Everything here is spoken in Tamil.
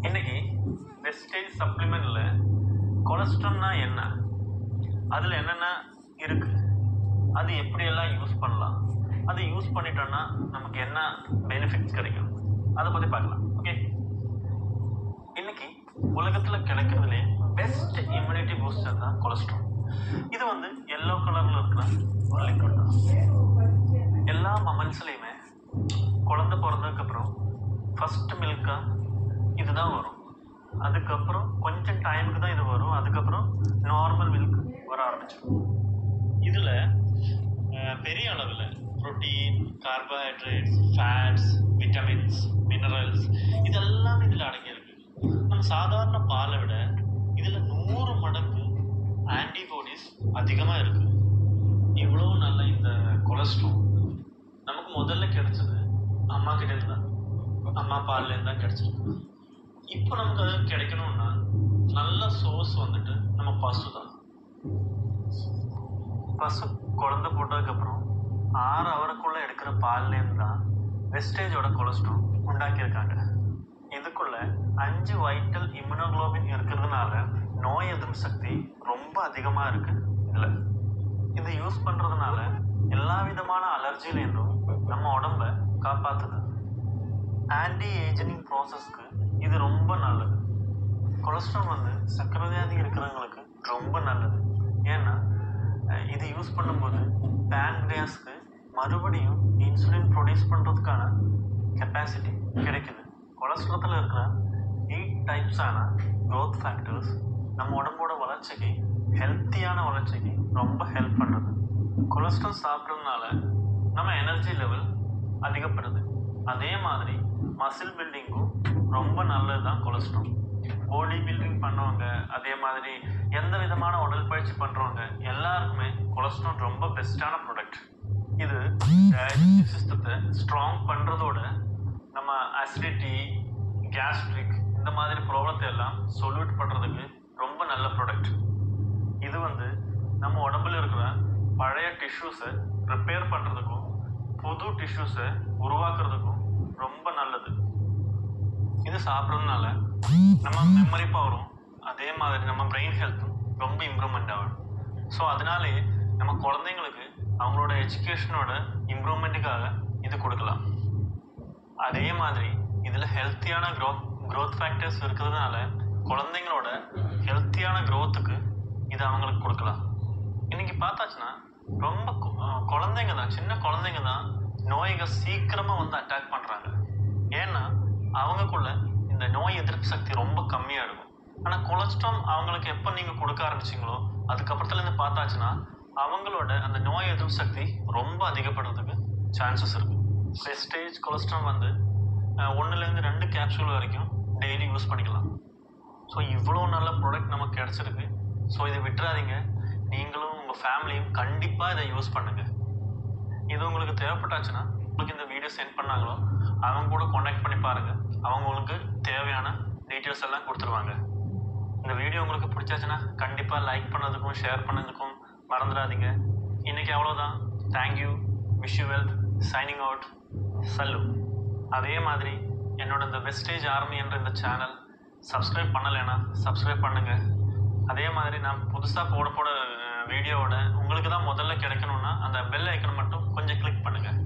இன்னைக்கு வெஸ்டேஜ் சப்ளிமெண்ட்ல கொலஸ்ட்ரால்னா என்ன, அதில் என்னென்ன இருக்கு, அது எப்படியெல்லாம் யூஸ் பண்ணலாம், அது யூஸ் பண்ணிட்டோன்னா நமக்கு என்ன பெனிஃபிட்ஸ் கிடைக்கும், அதை பற்றி பார்க்கலாம். ஓகே, இன்னைக்கு உலகத்தில் கிடைக்கிறதுலே பெஸ்ட் இம்யூனிட்டி பூஸ்டர் தான் கொலஸ்ட்ரால். இது எல்லோ கலரில் இருக்கிற ஒரு லிக்விட் தான். எல்லா மமல்ஸ்லையுமே குழந்தை பிறந்ததுக்கப்புறம் ஃபஸ்ட்டு மில்காக இதுதான் வரும். அதுக்கப்புறம் கொஞ்சம் டைமுக்கு தான் இது வரும். அதுக்கப்புறம் நார்மல் மில்க் வர ஆரம்பிச்சிடும். இதில் பெரிய அளவில் protein, carbohydrates, fats, vitamins, minerals இதெல்லாம் இதில் அடங்கியிருக்கு. நம்ம சாதாரண பாலை விட இதில் 100 மடங்கு ஆன்டிபாடிஸ் அதிகமாக இருக்குது. இவ்வளோ நல்ல இந்த கொலஸ்ட்ரால் நமக்கு முதல்ல கிடைச்சது அம்மா கிட்ட இருந்தா, அம்மா பால்லேருந்து தான் கிடைச்சிருக்கு. இப்போ நமக்கு அது கிடைக்கணும்னா நல்ல சோர்ஸ் நம்ம பசு தான். பசு குழந்தை போட்டதுக்கப்புறம் 6 ஹவருக்குள்ளே எடுக்கிற பால்லேருந்து தான் வெஸ்டேஜோட கொலஸ்ட்ரால் உண்டாக்கியிருக்காங்க. இதுக்குள்ள 5 வைட்டல் இம்யூனோகுளோபின் இருக்கிறதுனால நோய் எதிர்ப்பு சக்தி ரொம்ப அதிகமாக இருக்குது. இது யூஸ் பண்ணுறதுனால எல்லா விதமான அலர்ஜிலேருந்தும் நம்ம உடம்ப காப்பாற்றுது. ஆன்டி ஏஜிங் ப்ராசஸ்க்கு இது ரொம்ப நல்லது. கொலஸ்ட்ரால் சர்க்கரை வியாதி இருக்கிறவங்களுக்கு ரொம்ப நல்லது. ஏன்னா இது யூஸ் பண்ணும்போது பேன்க்ரியாஸ்க்கு மறுபடியும் இன்சுலின் ப்ரொடியூஸ் பண்ணுறதுக்கான கெப்பாசிட்டி கிடைக்குது. கொலஸ்ட்ரால் இருக்கிற 8 டைப்ஸான க்ரோத் ஃபேக்டர்ஸ் நம்ம உடம்போட வளர்ச்சிக்கு, ஹெல்த்தியான வளர்ச்சிக்கு ரொம்ப ஹெல்ப் பண்ணுறது. கொலஸ்ட்ரால் சாப்பிட்றதுனால நம்ம எனர்ஜி லெவல் அதிகப்படுது. அதே மாதிரி மசில் பில்டிங்கும் ரொம்ப நல்லது தான் கொலஸ்ட்ரால். பாடி பில்டிங் பண்ணவங்க, அதே மாதிரி எந்த விதமான உடற்பயிற்சி பண்ணுறவங்க எல்லாருக்குமே கொலஸ்ட்ரால் ரொம்ப பெஸ்ட்டான ப்ராடக்ட். இது டைஜஸ்டிவ் சிஸ்டத்தை ஸ்ட்ராங் பண்ணுறதோட நம்ம அசிடிட்டி, கேஸ்ட்ரிக் இந்த மாதிரி ப்ராப்ளத்தை எல்லாம் சொல்யூட் பண்ணுறதுக்கு ரொம்ப நல்ல ப்ராடக்ட். இது நம்ம உடம்புல இருக்கிற பழைய டிஷ்யூஸை ரிப்பேர் பண்ணுறதுக்கும் புது டிஷ்யூஸை உருவாக்குறதுக்கும் ரொம்ப நல்லது. இது சாப்பிட்றதுனால நம்ம மெமரி பவரும், அதே மாதிரி நம்ம பிரெயின் ஹெல்த்தும் ரொம்ப இம்ப்ரூவ்மெண்ட் ஆகும். ஸோ அதனாலே நம்ம குழந்தைங்களுக்கு அவங்களோட எஜுகேஷனோட இம்ப்ரூவ்மெண்ட்டுக்காக இது கொடுக்கலாம். அதே மாதிரி இதில் ஹெல்த்தியான க்ரோத் ஃபேக்டர்ஸ் இருக்கிறதுனால குழந்தைங்களோட ஹெல்த்தியான க்ரோத்துக்கு இது அவங்களுக்கு கொடுக்கலாம். இன்றைக்கி பார்த்தாச்சுன்னா ரொம்ப குழந்தைங்க தான், சின்ன குழந்தைங்க தான் நோய்கள் சீக்கிரமாக அட்டாக் பண்ணுறாங்க. ஏன்னா அவங்களுக்குள்ள இந்த நோய் எதிர்ப்பு சக்தி ரொம்ப கம்மியாக இருக்கும். ஆனால் கொலஸ்ட்ரால் அவங்களுக்கு எப்போ நீங்கள் கொடுக்க ஆரம்பிச்சிங்களோ அதுக்கப்புறத்துலேருந்து பார்த்தாச்சுன்னா அவங்களோட அந்த நோய் எதிர்ப்பு சக்தி ரொம்ப அதிகப்படுறதுக்கு சான்சஸ் இருக்குது. வெஸ்டேஜ் கொலஸ்ட்ரால் 1லேருந்து 2 கேப்சூல் வரைக்கும் டெய்லி யூஸ் பண்ணிக்கலாம். ஸோ இவ்வளோ நல்ல ப்ராடக்ட் நமக்கு கிடச்சிருக்கு. ஸோ இதை விட்டுறாதீங்க. நீங்களும் உங்கள் ஃபேமிலியும் கண்டிப்பாக இதை யூஸ் பண்ணுங்கள். இது உங்களுக்கு தேவைப்பட்டாச்சுன்னா உங்களுக்கு இந்த வீடியோ சென்ட் பண்ணாங்களோ அவங்க கூட காண்டாக்ட் பண்ணி பாருங்கள். அவங்க உங்களுக்கு தேவையான டீட்டெயில்ஸ் எல்லாம் கொடுத்துருவாங்க. இந்த வீடியோ உங்களுக்கு பிடிச்சாச்சுன்னா கண்டிப்பாக லைக் பண்ணதுக்கும் ஷேர் பண்ணதுக்கும் மறந்துடாதீங்க. இன்றைக்கி அவ்வளோதான். Thank you, wish you wealth, signing out, சல்லு. அதே மாதிரி என்னோட இந்த வெஸ்டேஜ் ஆர்மி என்ற இந்த சேனல் சப்ஸ்கிரைப் பண்ணலைன்னா சப்ஸ்கிரைப் பண்ணுங்கள். அதே மாதிரி நான் புதுசாக போட வீடியோவோட உங்களுக்கு தான் முதல்ல கிடைக்கணும்னா அந்த பெல் ஐக்கனை மட்டும் கொஞ்சம் கிளிக் பண்ணுங்கள்.